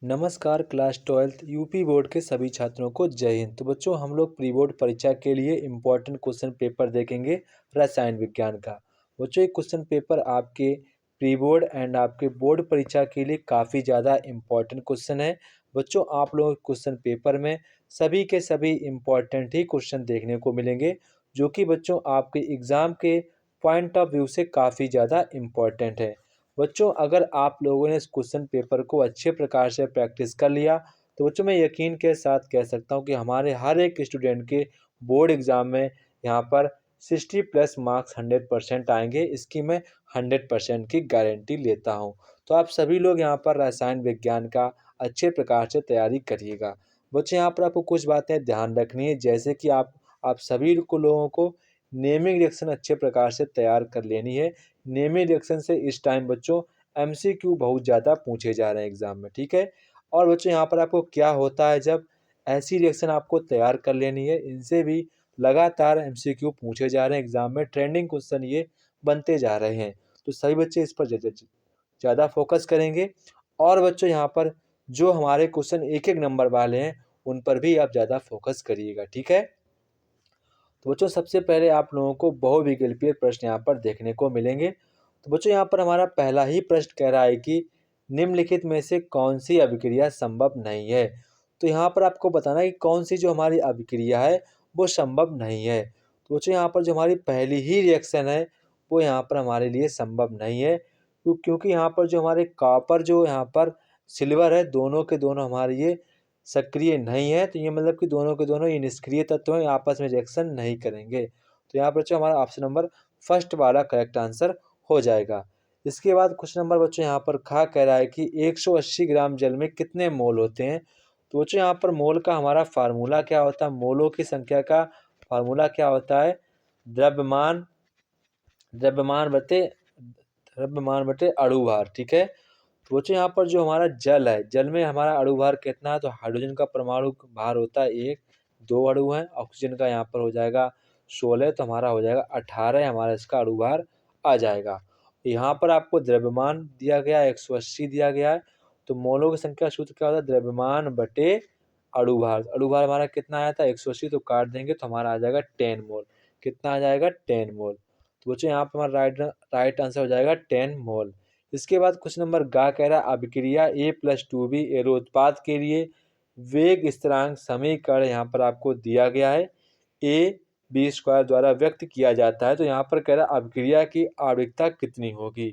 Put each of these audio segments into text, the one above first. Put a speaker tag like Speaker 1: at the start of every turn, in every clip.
Speaker 1: नमस्कार class 12th UP board के सभी छात्रों को जय हिंद। तो बच्चों हम लोग प्री बोर्ड परीक्षा के लिए इम्पोर्टेंट क्वेश्चन पेपर देखेंगे रसायन विज्ञान का। बच्चों ये क्वेश्चन पेपर आपके प्री बोर्ड एंड आपके बोर्ड परीक्षा के लिए काफ़ी ज़्यादा इम्पोर्टेंट क्वेश्चन है। बच्चों आप लोगों के क्वेश्चन पेपर में सभी के सभी इम्पोर्टेंट ही क्वेश्चन देखने को मिलेंगे, जो कि बच्चों आपके एग्ज़ाम के पॉइंट ऑफ व्यू से काफ़ी ज़्यादा इम्पोर्टेंट है। बच्चों अगर आप लोगों ने इस क्वेश्चन पेपर को अच्छे प्रकार से प्रैक्टिस कर लिया, तो बच्चों मैं यकीन के साथ कह सकता हूं कि हमारे हर एक स्टूडेंट के बोर्ड एग्ज़ाम में यहाँ पर 60 प्लस मार्क्स 100% आएंगे। इसकी मैं 100% की गारंटी लेता हूं। तो आप सभी लोग यहाँ पर रसायन विज्ञान का अच्छे प्रकार से तैयारी करिएगा। बच्चों यहाँ पर आपको कुछ बातें ध्यान रखनी है, जैसे कि आप सभी को लोगों को नेमिंग रिएक्शन अच्छे प्रकार से तैयार कर लेनी है। नेमिंग रिएक्शन से इस टाइम बच्चों एमसीक्यू बहुत ज़्यादा पूछे जा रहे हैं एग्जाम में, ठीक है। और बच्चों यहाँ पर आपको क्या होता है, जब ऐसी रिएक्शन आपको तैयार कर लेनी है, इनसे भी लगातार एमसीक्यू पूछे जा रहे हैं एग्जाम में, ट्रेंडिंग क्वेश्चन ये बनते जा रहे हैं। तो सभी बच्चे इस पर ज़्यादा फोकस करेंगे। और बच्चों यहाँ पर जो हमारे क्वेश्चन एक एक नंबर वाले हैं, उन पर भी आप ज़्यादा फोकस करिएगा, ठीक है। तो बच्चों सबसे पहले आप लोगों को बहुविकल्पीय प्रश्न यहाँ पर देखने को मिलेंगे। तो बच्चों यहाँ पर हमारा पहला ही प्रश्न कह रहा है कि निम्नलिखित में से कौन सी अभिक्रिया संभव नहीं है। तो यहाँ पर आपको बताना है कि कौन सी जो हमारी अभिक्रिया है वो संभव नहीं है। तो बच्चों यहाँ पर जो हमारी पहली ही रिएक्शन है वो यहाँ पर हमारे लिए संभव नहीं है, क्योंकि यहाँ पर जो हमारे कॉपर जो यहाँ पर सिल्वर है, दोनों के दोनों हमारे ये सक्रिय नहीं है। तो ये मतलब कि दोनों के दोनों ये निष्क्रिय तत्व हैं, आपस में रिएक्शन नहीं करेंगे। तो यहाँ पर बच्चों हमारा ऑप्शन नंबर फर्स्ट वाला करेक्ट आंसर हो जाएगा। इसके बाद क्वेश्चन नंबर बच्चों यहाँ पर खा कह रहा है कि 180 ग्राम जल में कितने मोल होते हैं। तो बच्चों यहाँ पर मोल का हमारा फार्मूला क्या होता है, मोलों की संख्या का फार्मूला क्या होता है, द्रव्यमान द्रव्यमान बटे द्रव्यमान बटे अणुभार, ठीक है। तो बच्चों यहाँ पर जो हमारा जल है, जल में हमारा अणुभार कितना है, तो हाइड्रोजन का परमाणु भार होता है 1, 2 अणु हैं। ऑक्सीजन का यहाँ पर हो जाएगा 16, तो हमारा हो जाएगा 18, हमारा इसका अणुभार आ जाएगा। यहाँ पर आपको द्रव्यमान दिया गया है 180 दिया गया है। तो मोलों की संख्या सूत्र क्या होता है, द्रव्यमान बटे अणुभार। अणुभार हमारा कितना आया था 180, तो काट देंगे तो हमारा आ जाएगा 10 मोल। कितना आ जाएगा 10 मोल। तो बच्चों यहाँ पर हमारा राइट आंसर हो जाएगा 10 मोल। इसके बाद क्वेश्चन नंबर गा कह रहा है अभिक्रिया A+2B एरो उत्पाद के लिए वेग स्थिरांक समीकरण यहाँ पर आपको दिया गया है, a b² द्वारा व्यक्त किया जाता है। तो यहाँ पर कह रहा है अभिक्रिया की आणविकता कितनी होगी।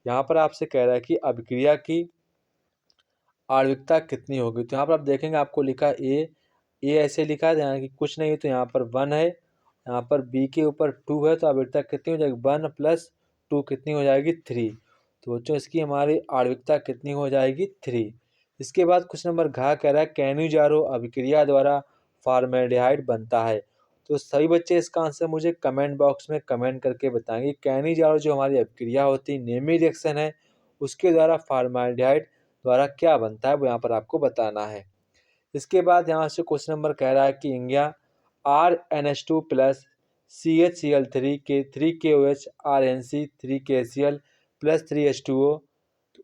Speaker 1: यहाँ पर आपसे कह रहा है कि अभिक्रिया की आणविकता कितनी होगी। तो यहाँ पर आप देखेंगे आपको लिखा ए ऐसे लिखा है, यहाँ की कुछ नहीं है, तो यहाँ पर 1 है, यहाँ पर बी के ऊपर 2 है, तो आवृत्ता कितनी हो जाएगी 1 + 2 कितनी हो जाएगी 3। तो बच्चों इसकी हमारी आणविकता कितनी हो जाएगी 3। इसके बाद क्वेश्चन नंबर घ कह रहा है कैन्यूजारो अभिक्रिया द्वारा फॉर्मेल्डिहाइड बनता है। तो सभी बच्चे इसका आंसर मुझे कमेंट बॉक्स में कमेंट करके बताएंगे। कैन्यूजारो जो हमारी अभिक्रिया होती है, नेमी रिएक्शन है, उसके द्वारा फॉर्मेल्डिहाइड द्वारा क्या बनता है वो यहाँ पर आपको बताना है। इसके बाद यहाँ से क्वेश्चन नंबर कह रहा है कि इंगिया RNH2 प्लस CHCl3 के 3KOH RNC 3KCl plus 3H2O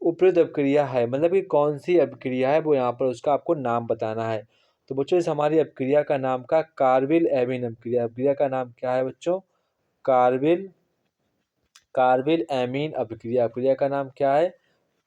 Speaker 1: उपयुक्त अभिक्रिया है, मतलब कि कौन सी अभिक्रिया है वो यहाँ पर उसका आपको नाम बताना है। तो बच्चों इस हमारी अभिक्रिया का नाम का कार्बिल एमीन अभिक्रिया, अभिक्रिया का नाम क्या है बच्चों, कार्बिल कार्बिल एमीन अभिक्रिया, अभिक्रिया का नाम क्या है,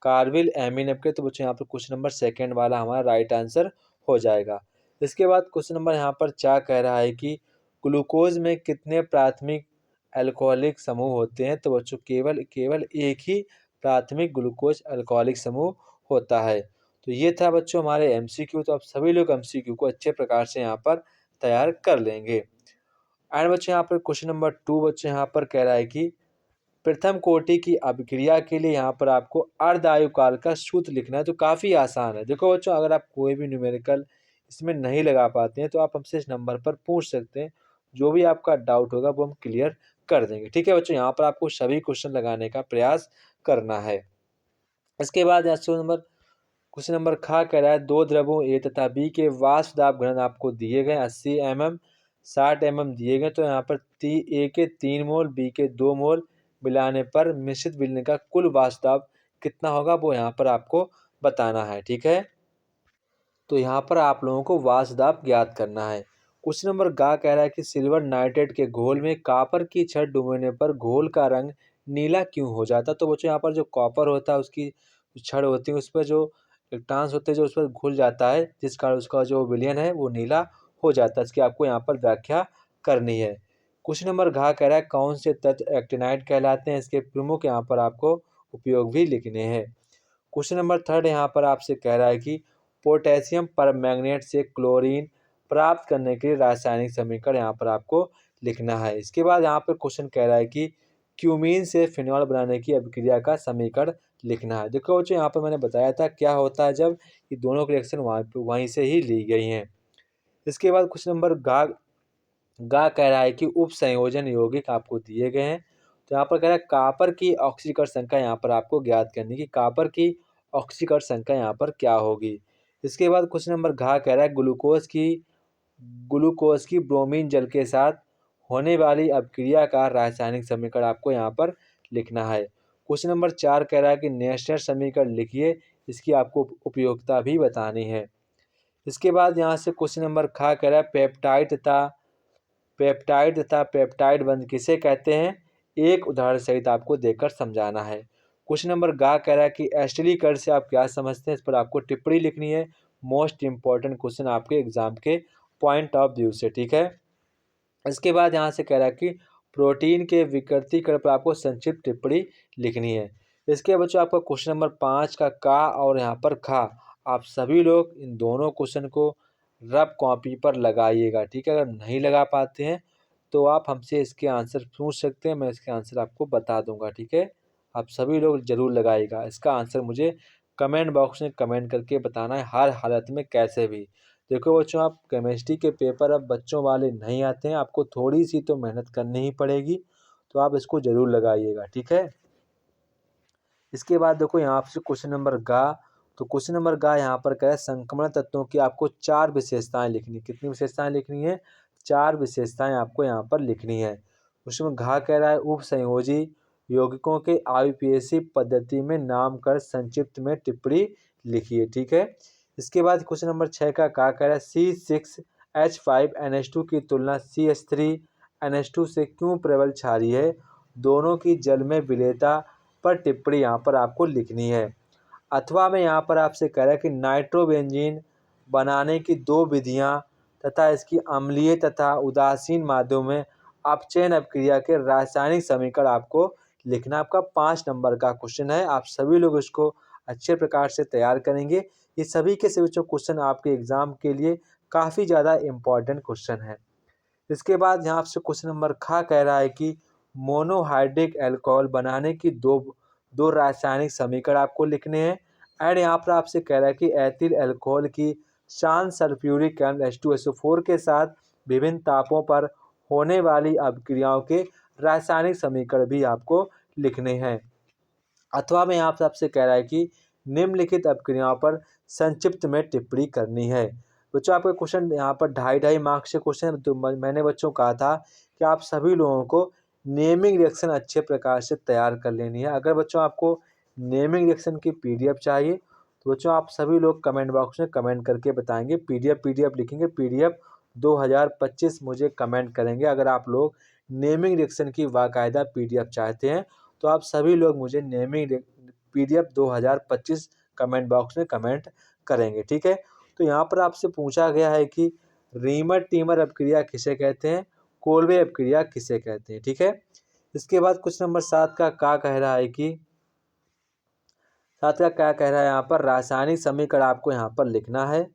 Speaker 1: कार्बिल एमीन अभिक्रिया। तो बच्चों यहाँ पर क्वेश्चन नंबर सेकंड वाला हमारा राइट आंसर हो जाएगा। इसके बाद क्वेश्चन नंबर यहाँ पर क्या कह रहा है कि ग्लूकोज में कितने प्राथमिक अल्कोहलिक समूह होते हैं। तो बच्चों केवल एक ही प्राथमिक ग्लूकोज अल्कोहलिक समूह होता है। तो ये था बच्चों हमारे एमसीक्यू। तो आप सभी लोग एमसीक्यू को अच्छे प्रकार से यहाँ पर तैयार कर लेंगे। एंड बच्चों यहाँ पर क्वेश्चन नंबर 2 बच्चों यहाँ पर कह रहा है कि प्रथम कोटि की अभिक्रिया के लिए यहाँ पर आपको अर्ध आयुकाल का सूत्र लिखना है। तो काफ़ी आसान है। देखो बच्चों अगर आप कोई भी न्यूमेरिकल इसमें नहीं लगा पाते हैं तो आप हमसे इस नंबर पर पूछ सकते हैं, जो भी आपका डाउट होगा वो हम क्लियर कर देंगे, ठीक है बच्चों। यहाँ पर आपको सभी क्वेश्चन लगाने का प्रयास करना है। इसके बाद क्वेश्चन नंबर खा कह रहा है दो द्रवों ए तथा बी के वाष्प दाब घनत्व आपको दिए गए 80 mm 60 mm दिए गए। तो यहाँ पर ए के 3 मोल बी के 2 मोल मिलाने पर मिश्रित विलयन का कुल वाष्प दाब कितना होगा वो यहाँ पर आपको बताना है, ठीक है। तो यहाँ पर आप लोगों को वाष्प दाब ज्ञात करना है। क्वेश्चन नंबर ग कह रहा है कि सिल्वर नाइट्रेट के घोल में कॉपर की छड़ डुबोने पर घोल का रंग नीला क्यों हो जाता है। तो बच्चों यहाँ पर जो कॉपर होता है उसकी छड़ होती है उस पर जो इलेक्ट्रॉन्स होते हैं जो उस पर घुल जाता है, जिस कारण उसका जो विलयन है वो नीला हो जाता है। इसकी आपको यहाँ पर व्याख्या करनी है। क्वेश्चन नंबर घ कह रहा है कौन से तत्व एक्टिनाइड कहलाते हैं। इसके प्रमुख यहाँ पर आपको उपयोग भी लिखने हैं। क्वेश्चन नंबर थर्ड यहाँ पर आपसे कह रहा है कि पोटेशियम परमैंगनेट से क्लोरीन प्राप्त करने के लिए रासायनिक समीकरण यहाँ पर आपको लिखना है। इसके बाद यहाँ पर क्वेश्चन कह रहा है कि क्यूमीन से फिनॉल बनाने की अभिक्रिया का समीकरण लिखना है। देखो बच्चों यहाँ पर मैंने बताया था क्या होता है जब ये दोनों के रिएक्शन वहीं से ही ली गई हैं। इसके बाद क्वेश्चन नंबर गा कह रहा है कि उप संयोजन यौगिक आपको दिए गए हैं। तो यहाँ पर कह रहा है कॉपर की ऑक्सीकरण संख्या यहाँ पर आपको ज्ञात करनी कि कॉपर की ऑक्सीकरण संख्या यहाँ पर क्या होगी। इसके बाद क्वेश्चन नंबर घ कह रहा है ग्लूकोज की ब्रोमीन जल के साथ होने वाली अभिक्रिया का रासायनिक समीकरण आपको यहाँ पर लिखना है। क्वेश्चन नंबर 4 कह रहा है कि नेस्टर समीकरण लिखिए, इसकी आपको उपयोगिता भी बतानी है। इसके बाद यहाँ से क्वेश्चन नंबर ख कह रहा है पेप्टाइड तथा पेप्टाइड बंध किसे कहते हैं, एक उदाहरण सहित आपको देकर समझाना है। क्वेश्चन नंबर ग कह रहा है कि एस्टिलीकरण से आप क्या समझते हैं, इस पर आपको टिप्पणी लिखनी है। मोस्ट इंपॉर्टेंट क्वेश्चन आपके एग्जाम के पॉइंट ऑफ व्यू से, ठीक है। इसके बाद यहाँ से कह रहा है कि प्रोटीन के विकृतीकरण पर आपको संक्षिप्त टिप्पणी लिखनी है। इसके बच्चों आपका क्वेश्चन नंबर 5 का और यहाँ पर खा, आप सभी लोग इन दोनों क्वेश्चन को रफ कॉपी पर लगाइएगा, ठीक है। अगर नहीं लगा पाते हैं तो आप हमसे इसके आंसर पूछ सकते हैं, मैं इसके आंसर आपको बता दूंगा, ठीक है। आप सभी लोग जरूर लगाइएगा इसका आंसर, मुझे कमेंट बॉक्स में कमेंट करके बताना है हर हालत में कैसे भी। देखो बच्चों आप केमिस्ट्री के पेपर अब बच्चों वाले नहीं आते हैं, आपको थोड़ी सी तो मेहनत करनी ही पड़ेगी, तो आप इसको ज़रूर लगाइएगा, ठीक है। इसके बाद देखो यहाँ से क्वेश्चन नंबर गा, तो क्वेश्चन नंबर गा यहाँ पर क्या है संक्रमण तत्वों की आपको 4 विशेषताएं लिखनी। कितनी विशेषताएं लिखनी है, 4 विशेषताएं आपको यहाँ पर लिखनी है। उसमें घा कह रहा है उप संयोजी यौगिकों के आईयूपीएसी पद्धति में नामकरण संक्षिप्त में टिप्पणी लिखिए, ठीक है। इसके बाद क्वेश्चन नंबर 6 का कह रहा है C6H5NH2 की तुलना CH3NH2 से क्यों प्रबल क्षारीय है, दोनों की जल में विलेयता पर टिप्पणी यहाँ पर आपको लिखनी है। अथवा में यहाँ पर आपसे कह रहा है कि नाइट्रोबेंजीन बनाने की 2 विधियाँ तथा इसकी अम्लीय तथा उदासीन माध्यमों में अपचयन अभिक्रिया के रासायनिक समीकरण आपको लिखना। आपका 5 नंबर का क्वेश्चन है, आप सभी लोग इसको अच्छे प्रकार से तैयार करेंगे। ये सभी के सभी जो क्वेश्चन आपके एग्जाम के लिए काफ़ी ज़्यादा इम्पॉर्टेंट क्वेश्चन है। इसके बाद यहाँ से क्वेश्चन नंबर खा कह रहा है कि मोनोहाइड्रिक अल्कोहल बनाने की दो रासायनिक समीकरण आपको लिखने हैं। एंड यहाँ पर आपसे कह रहा है कि एथिल अल्कोहल की शांत सल्फ्यूरिक एसिड H2SO4 के साथ विभिन्न तापों पर होने वाली अभिक्रियाओं के रासायनिक समीकरण भी आपको लिखने हैं। अथवा में यहाँ पर आपसे कह रहा है कि निम्नलिखित अभिक्रियाओं पर संक्षिप्त में टिप्पणी करनी है। बच्चों आपका क्वेश्चन यहाँ पर 2.5 मार्क्स से क्वेश्चन, तो मैंने बच्चों कहा था कि आप सभी लोगों को नेमिंग रिएक्शन अच्छे प्रकार से तैयार कर लेनी है। अगर बच्चों आपको नेमिंग रिएक्शन की पीडीएफ चाहिए तो बच्चों आप सभी लोग कमेंट बॉक्स में कमेंट करके बताएंगे, पीडीएफ लिखेंगे, पीडीएफ 2025 मुझे कमेंट करेंगे। अगर आप लोग नेमिंग रिएक्शन की बाकायदा पीडीएफ चाहते हैं तो आप सभी लोग मुझे नेमिंग पीडीएफ 2025 कमेंट बॉक्स में कमेंट करेंगे, ठीक है। तो यहाँ पर आपसे पूछा गया है कि रीमर टीमर अभिक्रिया किसे कहते हैं, कोल्वे अभिक्रिया किसे कहते हैं, ठीक है। इसके बाद क्वेश्चन नंबर 7 का क्या कह रहा है कि 7 का क्या कह रहा है, यहाँ पर रासायनिक समीकरण आपको यहाँ पर लिखना है।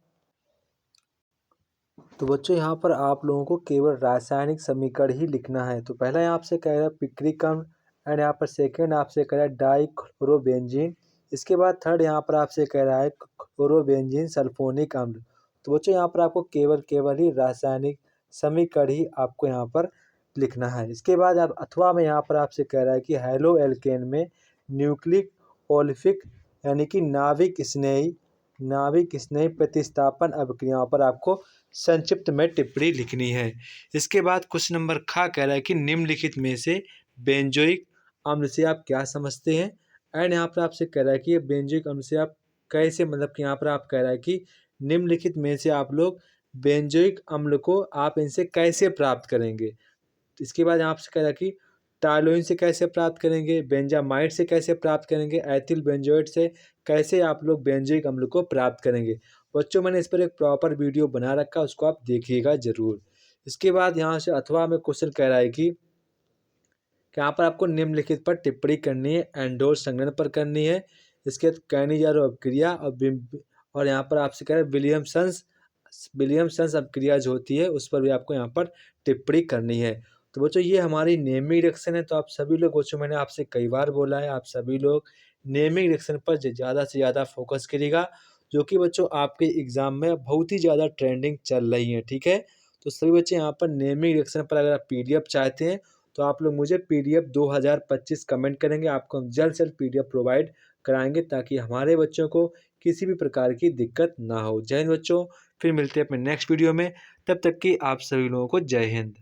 Speaker 1: तो बच्चों यहाँ पर आप लोगों को केवल रासायनिक समीकरण ही लिखना है। तो पहला यहाँ आपसे कह रहा है पिक्रिक अम्ल, एंड यहाँ पर सेकेंड आपसे कह रहा है डाइक्लोरोबेंजीन। इसके बाद थर्ड यहाँ पर आपसे कह रहा है क्लोरोबेंजीन सल्फोनिक अम्ल। तो बच्चों यहाँ पर आपको केवल ही रासायनिक समीकरण ही आपको यहाँ पर लिखना है। इसके बाद आप अथवा में यहाँ पर आपसे कह रहा है कि हैलो एल्केन में न्यूक्लिक ओलिफिक यानी कि नाभिक स्नेही प्रतिस्थापन अभिक्रियाओं पर आपको संक्षिप्त में टिप्पणी लिखनी है। इसके बाद क्वेश्चन नंबर खा कह रहा है कि निम्नलिखित में से बेंजोइक अम्ल से आप क्या समझते हैं। एंड यहाँ पर आपसे कह रहा है कि ये बेंजोइक अम्ल से आप कैसे, मतलब कि यहाँ पर आप कह रहा है कि निम्नलिखित में से आप लोग बेंजोइक अम्ल को आप इनसे कैसे प्राप्त करेंगे। इसके बाद यहाँ आपसे कह रहा कि टालोइन से कैसे प्राप्त करेंगे, बेंजामाइड से कैसे प्राप्त करेंगे, एथिल बेंजोएट से कैसे आप लोग बेंजोइक अम्ल को प्राप्त करेंगे। बच्चों मैंने इस पर एक प्रॉपर वीडियो बना रखा है, उसको आप देखिएगा ज़रूर। इसके बाद यहाँ से अथवा में क्वेश्चन कह रहा है कि यहाँ पर आपको निम्नलिखित पर टिप्पणी करनी है, एंडोर संघनन पर करनी है, इसके बाद कैनिजार अपक्रिया और यहाँ पर आपसे कह रहे हैं विलियमसन्स अपक्रिया जो होती है उस पर भी आपको यहाँ पर टिप्पणी करनी है। तो बच्चों ये हमारी नेमिंग रिएक्शन है। तो आप सभी लोग बच्चों, मैंने आपसे कई बार बोला है, आप सभी लोग नेमिंग रिएक्शन पर ज़्यादा से ज़्यादा फोकस करिएगा, जो कि बच्चों आपके एग्ज़ाम में बहुत ही ज़्यादा ट्रेंडिंग चल रही है, ठीक है। तो सभी बच्चे यहाँ पर नेमिंग रिएक्शन पर अगर आप PDF चाहते हैं तो आप लोग मुझे PDF 2025 कमेंट करेंगे, आपको हम जल्द से जल्द PDF प्रोवाइड कराएंगे ताकि हमारे बच्चों को किसी भी प्रकार की दिक्कत ना हो। जय हिंद बच्चों, फिर मिलते हैं अपने नेक्स्ट वीडियो में, तब तक कि आप सभी लोगों को जय हिंद।